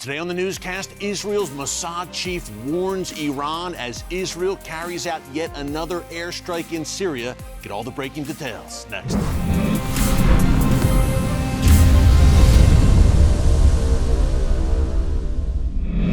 Today on the newscast, Israel's Mossad chief warns Iran as Israel carries out yet another airstrike in Syria. Get all the breaking details next.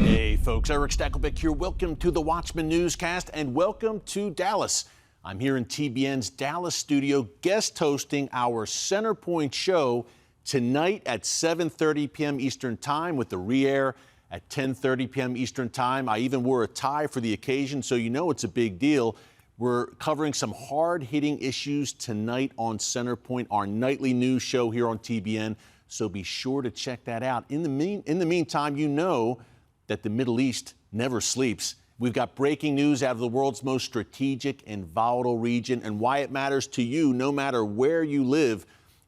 Hey folks, Erick Stakelbeck here. Welcome to the Watchman Newscast and welcome to Dallas. I'm here in TBN's Dallas studio guest hosting our Center Point show tonight at 7:30 p.m. Eastern Time with the re-air at 10:30 p.m. Eastern Time. I even wore a tie for the occasion, so you know it's a big deal. We're covering some hard-hitting issues tonight on Center Point, our nightly news show here on TBN, so be sure to check that out. In the meantime, you know that the Middle East never sleeps. We've got breaking news out of the world's most strategic and volatile region and why it matters to you no matter where you live.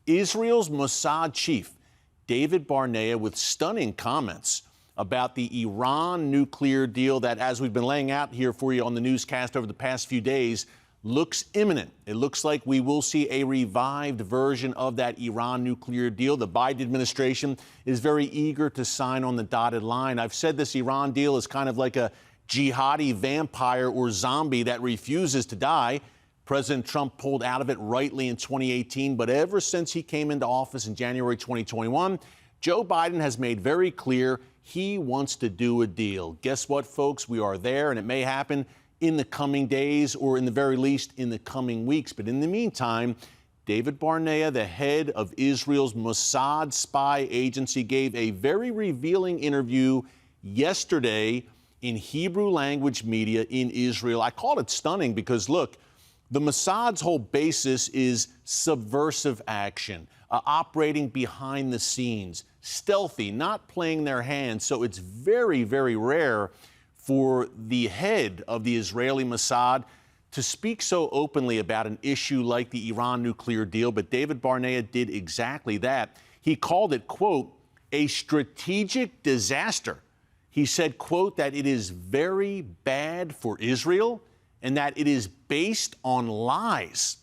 Israel's Mossad chief, David Barnea, with stunning comments about the Iran nuclear deal that, as we've been laying out here for you on the newscast over the past few days, looks imminent. It looks like we will see a revived version of that Iran nuclear deal. The Biden administration is very eager to sign on the dotted line. I've said this Iran deal is kind of like a jihadi vampire or zombie that refuses to die. President Trump pulled out of it rightly in 2018, but ever since he came into office in January 2021, Joe Biden has made very clear he wants to do a deal. Guess what, folks? We are there, and it may happen in the coming days or in the very least in the coming weeks. But in the meantime, David Barnea, the head of Israel's Mossad spy agency, gave a very revealing interview yesterday in Hebrew language media in Israel. I called it stunning because, look, the Mossad's whole basis is subversive action, operating behind the scenes, stealthy, not playing their hand. So it's very, very rare for the head of the Israeli Mossad to speak so openly about an issue like the Iran nuclear deal. But David Barnea did exactly that. He called it, quote, a strategic disaster. He said, quote, that it is very bad for Israel and that it is based on lies.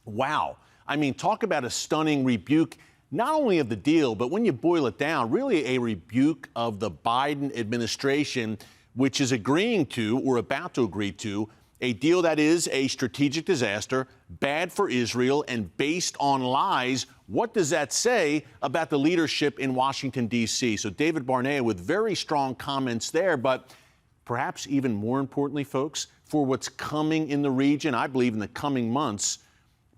Wow. I mean, talk about a stunning rebuke, not only of the deal, but when you boil it down, really a rebuke of the Biden administration, which is agreeing to or about to agree to a deal that is a strategic disaster, bad for Israel, and based on lies. What does that say about the leadership in Washington, D.C.? So David Barnea with very strong comments there, but perhaps even more importantly, folks, for what's coming in the region, I believe in the coming months,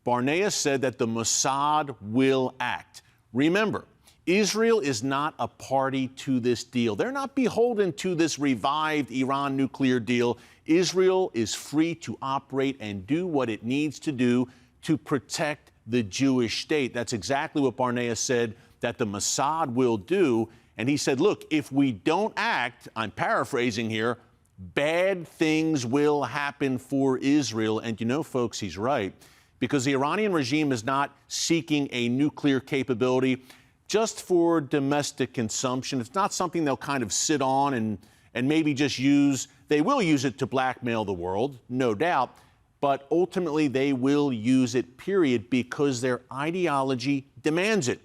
Barnea said that the Mossad will act. Remember, Israel is not a party to this deal. They're not beholden to this revived Iran nuclear deal. Israel is free to operate and do what it needs to do to protect the Jewish state. That's exactly what Barnea said that the Mossad will do. And he said, look, if we don't act, I'm paraphrasing here, bad things will happen for Israel. And you know, folks, he's right, because the Iranian regime is not seeking a nuclear capability just for domestic consumption. It's not something they'll kind of sit on and maybe just use. They will use it to blackmail the world, no doubt, but ultimately they will use it, period, because their ideology demands it.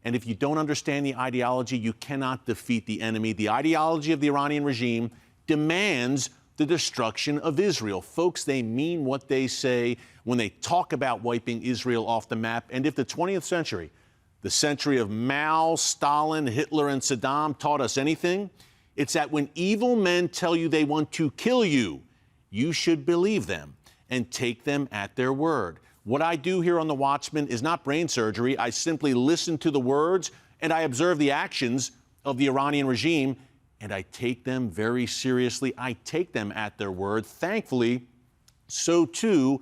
And if you don't understand the ideology, you cannot defeat the enemy. The ideology of the Iranian regime demands the destruction of Israel. Folks, they mean what they say when they talk about wiping Israel off the map. And if the 20th century, the century of Mao, Stalin, Hitler, and Saddam taught us anything, it's that when evil men tell you they want to kill you, you should believe them and take them at their word. What I do here on The Watchman is not brain surgery. I simply listen to the words and I observe the actions of the Iranian regime, and I take them very seriously. I take them at their word. Thankfully, so too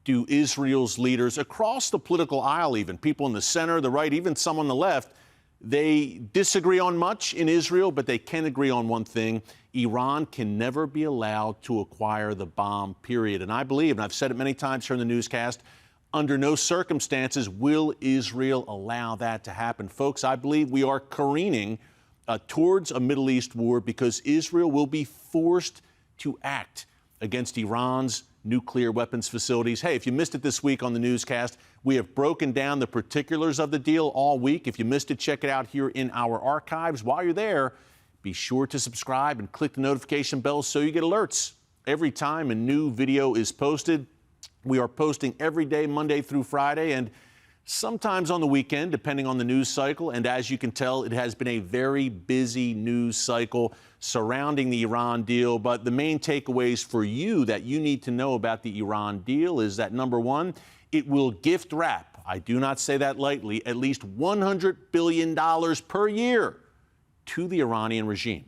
do Israel's leaders across the political aisle, even people in the center, the right, even some on the left. They disagree on much in Israel, but they can agree on one thing. Iran can never be allowed to acquire the bomb, period. And I believe, and I've said it many times here in the newscast, under no circumstances will Israel allow that to happen. Folks, I believe we are careening towards a Middle East war because Israel will be forced to act against Iran's nuclear weapons facilities. Hey, if you missed it this week on the newscast, we have broken down the particulars of the deal all week. If you missed it, check it out here in our archives. While you're there, Be sure to subscribe and click the notification bell so you get alerts every time a new video is posted. We are posting every day, Monday through Friday, and sometimes on the weekend, depending on the news cycle. And as you can tell, it has been a very busy news cycle surrounding the Iran deal. But the main takeaways for you that you need to know about the Iran deal is that, number one, it will gift wrap, I do not say that lightly, at least $100 billion per year to the Iranian regime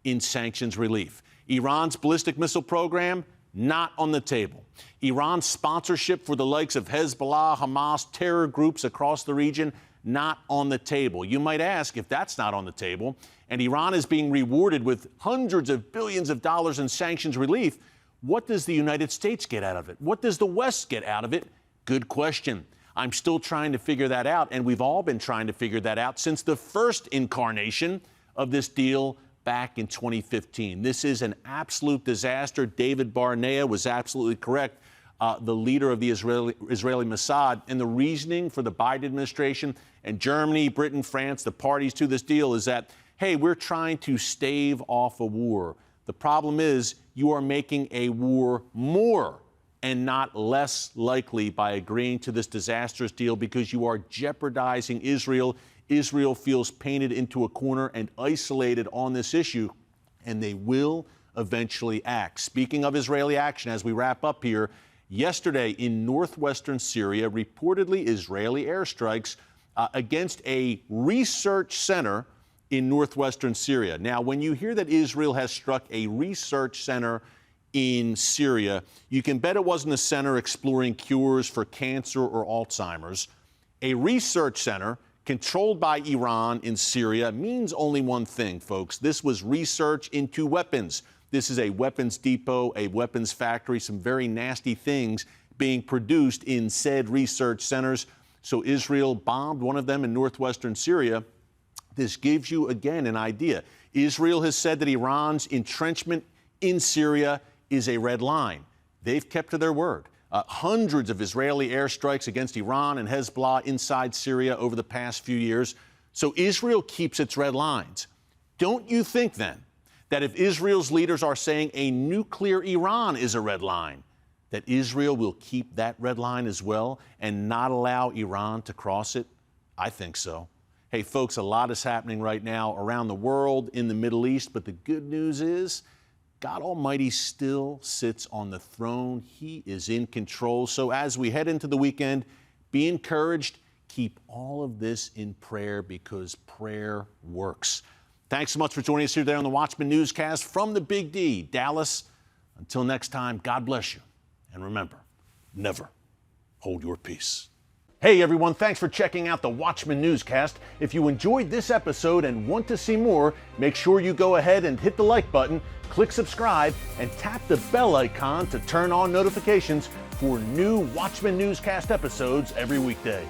in sanctions relief. Iran's ballistic missile program, not on the table. Iran's sponsorship for the likes of Hezbollah, Hamas, terror groups across the region, not on the table. You might ask, if that's not on the table, and Iran is being rewarded with hundreds of billions of dollars in sanctions relief, what does the United States get out of it? What does the West get out of it? Good question. I'm still trying to figure that out, and we've all been trying to figure that out since the first incarnation of this deal back in 2015. This is an absolute disaster. David Barnea was absolutely correct, the leader of the Israeli Mossad. And the reasoning for the Biden administration and Germany, Britain, France, the parties to this deal is that, hey, we're trying to stave off a war. The problem is you are making a war more and not less likely by agreeing to this disastrous deal, because you are jeopardizing Israel. Israel feels painted into a corner and isolated on this issue, and they will eventually act. Speaking of Israeli action, as we wrap up here, yesterday in northwestern Syria, reportedly Israeli airstrikes against a research center in northwestern Syria. Now, when you hear that Israel has struck a research center in Syria, you can bet it wasn't a center exploring cures for cancer or Alzheimer's. A research center controlled by Iran in Syria means only one thing, folks. This was research into weapons. This is a weapons depot, a weapons factory, some very nasty things being produced in said research centers. So Israel bombed one of them in northwestern Syria. This gives you, again, an idea. Israel has said that Iran's entrenchment in Syria is a red line. They've kept to their word. Hundreds of Israeli airstrikes against Iran and Hezbollah inside Syria over the past few years. So Israel keeps its red lines. Don't you think, then, that if Israel's leaders are saying a nuclear Iran is a red line, that Israel will keep that red line as well and not allow Iran to cross it? I think so. Hey, folks, a lot is happening right now around the world, in the Middle East, but the good news is God Almighty still sits on the throne. He is in control. So as we head into the weekend, be encouraged. Keep all of this in prayer, because prayer works. Thanks so much for joining us here today on the Watchman Newscast from the Big D, Dallas. Until next time, God bless you. And remember, never hold your peace. Hey everyone, thanks for checking out the Watchman Newscast. If you enjoyed this episode and want to see more, make sure you go ahead and hit the like button, click subscribe, and tap the bell icon to turn on notifications for new Watchman Newscast episodes every weekday.